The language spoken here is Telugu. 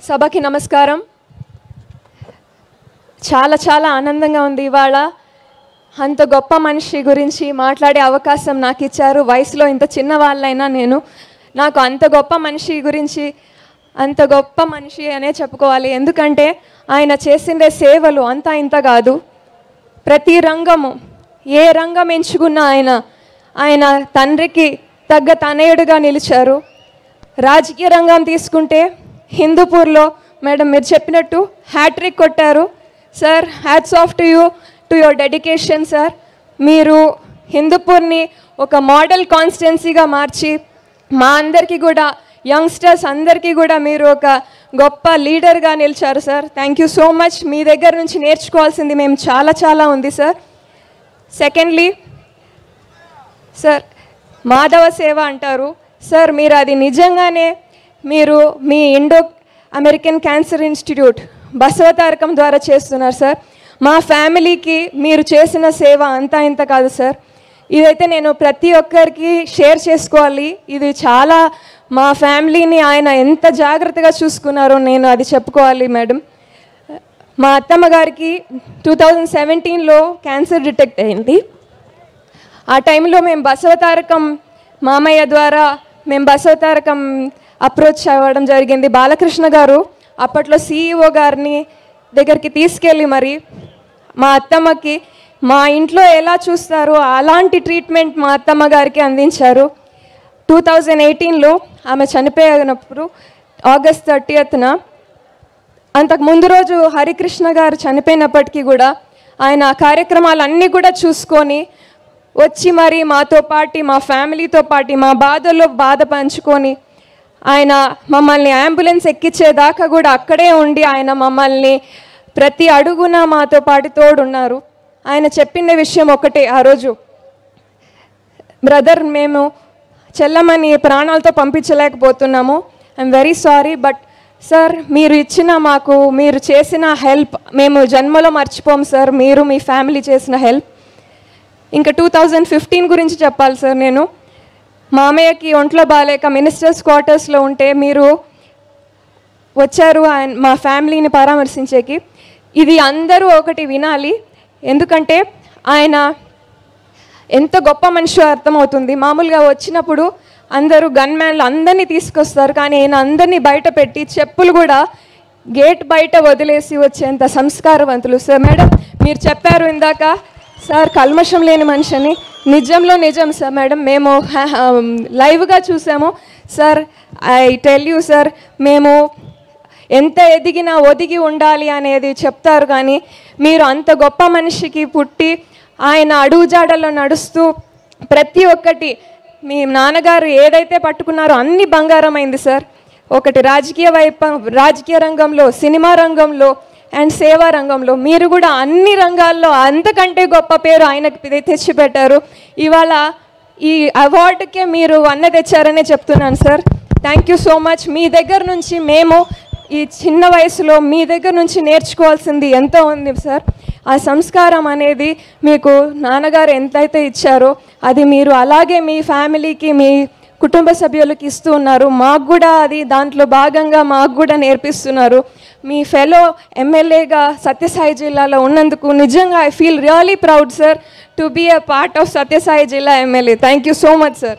సభకి నమస్కారం. చాలా చాలా ఆనందంగా ఉంది. ఇవాళ అంత గొప్ప మనిషి గురించి మాట్లాడే అవకాశం నాకు ఇచ్చారు. వయసులో ఇంత చిన్న వాళ్ళైనా నాకు అంత గొప్ప మనిషి గురించి అంత గొప్ప మనిషి అనే చెప్పుకోవాలి. ఎందుకంటే ఆయన చేసిండే సేవలు అంతా ఇంత కాదు. ప్రతి రంగము, ఏ రంగం ఎంచుకున్నా ఆయన తండ్రికి తగ్గ తనయుడుగా నిలిచారు. రాజకీయ రంగం తీసుకుంటే హిందూపూర్లో మేడం మీరు చెప్పినట్టు హ్యాట్రిక్ కొట్టారు. Sir, hats off to you, to your dedication sir. మీరు హిందూపూర్ని ఒక మోడల్ కాన్స్టిట్యున్సీగా మార్చి మా అందరికీ కూడా, యంగ్స్టర్స్ అందరికీ కూడా మీరు ఒక గొప్ప లీడర్గా నిలిచారు sir. Thank you so much. మీ దగ్గర నుంచి నేర్చుకోవాల్సింది మేము చాలా చాలా ఉంది సార్. సెకండ్లీ సార్, మాధవ సేవ అంటారు సార్. మీరు అది నిజంగానే మీరు మీ Indo American cancer institute Basavatarakam ద్వారా చేస్తున్నారు సార్. మా ఫ్యామిలీకి మీరు చేసిన సేవ అంతా ఇంత కాదు సార్. ఇదైతే నేను ప్రతి ఒక్కరికి షేర్ చేసుకోవాలి. ఇది చాలా మా ఫ్యామిలీని ఆయన ఎంత జాగ్రత్తగా చూసుకున్నారో నేను అది చెప్పుకోవాలి మేడం. మా అత్తమ్మ గారికి 2017లో క్యాన్సర్ డిటెక్ట్ అయింది. ఆ టైంలో మేము బసవతారకం మామయ్య ద్వారా మేము బసవతారకం అప్రోచ్ అవ్వడం జరిగింది. బాలకృష్ణ గారు అప్పట్లో CEO గారిని దగ్గరికి తీసుకెళ్ళి మరి మా అత్తమ్మకి మా ఇంట్లో ఎలా చూస్తారో అలాంటి ట్రీట్మెంట్ మా అత్తమ్మ గారికి అందించారు. 2018లో ఆమె చనిపోయినప్పుడు ఆగస్ట్ 30న, అంతకు ముందు రోజు హరికృష్ణ గారు చనిపోయినప్పటికీ కూడా ఆయన కార్యక్రమాలన్నీ కూడా చూసుకొని వచ్చి మరి మాతో పాటు, మా ఫ్యామిలీతో పాటు మా బాధల్లో బాధ పంచుకొని ఆయన మమ్మల్ని అంబులెన్స్ ఎక్కించేదాకా కూడా అక్కడే ఉండి ఆయన మమ్మల్ని ప్రతి అడుగున మాతో పాటు తోడున్నారు. ఆయన చెప్పిన విషయం ఒకటే ఆ రోజు, బ్రదర్ మేము చెల్లమ్మని ప్రాణాలతో పంపించలేకపోతున్నాము, I'm very sorry, but sir మీరు చేసిన హెల్ప్ మేము జన్మలో మర్చిపోము సార్. మీరు మీ ఫ్యామిలీ చేసిన హెల్ప్. ఇంకా 2015 గురించి చెప్పాలి సార్. నేను మామయ్యకి ఒంట్లో బాగాలేక మినిస్టర్స్ క్వార్టర్స్లో ఉంటే మీరు వచ్చారు మా ఫ్యామిలీని పరామర్శించేకి. ఇది అందరూ ఒకటి వినాలి, ఎందుకంటే ఆయన ఎంత గొప్ప మనిషి అర్థమవుతుంది. మామూలుగా వచ్చినప్పుడు అందరూ గన్మ్యాన్లు అందరినీ తీసుకొస్తారు, కానీ ఆయన అందరినీ బయట పెట్టి చెప్పులు కూడా గేట్ బయట వదిలేసి వచ్చేంత సంస్కారవంతులు సార్. మేడం మీరు చెప్పారు ఇందాక సార్ కల్మషం లేని మనిషిని. నిజంలో నిజం సార్. మేడం మేము లైవ్గా చూసాము sir. I tell you sir, మేము ఎంత ఎదిగినా ఒదిగి ఉండాలి అనేది చెప్తారు, కానీ మీరు అంత గొప్ప మనిషికి పుట్టి ఆయన అడుగుజాడల్లో నడుస్తూ ప్రతి ఒక్కటి మీ నాన్నగారు ఏదైతే పట్టుకున్నారో అన్ని బంగారం అయింది సార్. ఒకటి రాజకీయ రంగంలో, సినిమా రంగంలో అండ్ సేవా రంగంలో మీరు కూడా అన్ని రంగాల్లో అంతకంటే గొప్ప పేరు ఆయనకి తెచ్చిపెట్టారు. ఇవాళ ఈ అవార్డుకే మీరు తెచ్చారనే చెప్తున్నాను sir. Thank you so much. మీ దగ్గర నుంచి మేము ఈ చిన్న వయసులో మీ దగ్గర నుంచి నేర్చుకోవాల్సింది ఎంతో ఉంది సార్. ఆ సంస్కారం అనేది మీకు నాన్నగారు ఎంతైతే ఇచ్చారో అది మీరు అలాగే మీ ఫ్యామిలీకి, మీ కుటుంబ సభ్యులకి ఇస్తూ ఉన్నారు. మాకు కూడా అది దాంట్లో భాగంగా మాకు కూడా నేర్పిస్తున్నారు. మీ ఫెలో ఎమ్మెల్యేగా సత్యసాయి జిల్లాలో ఉన్నందుకు నిజంగా I feel really proud sir to be a part of Sathyasai జిల్లా MLA. Thank you so much sir.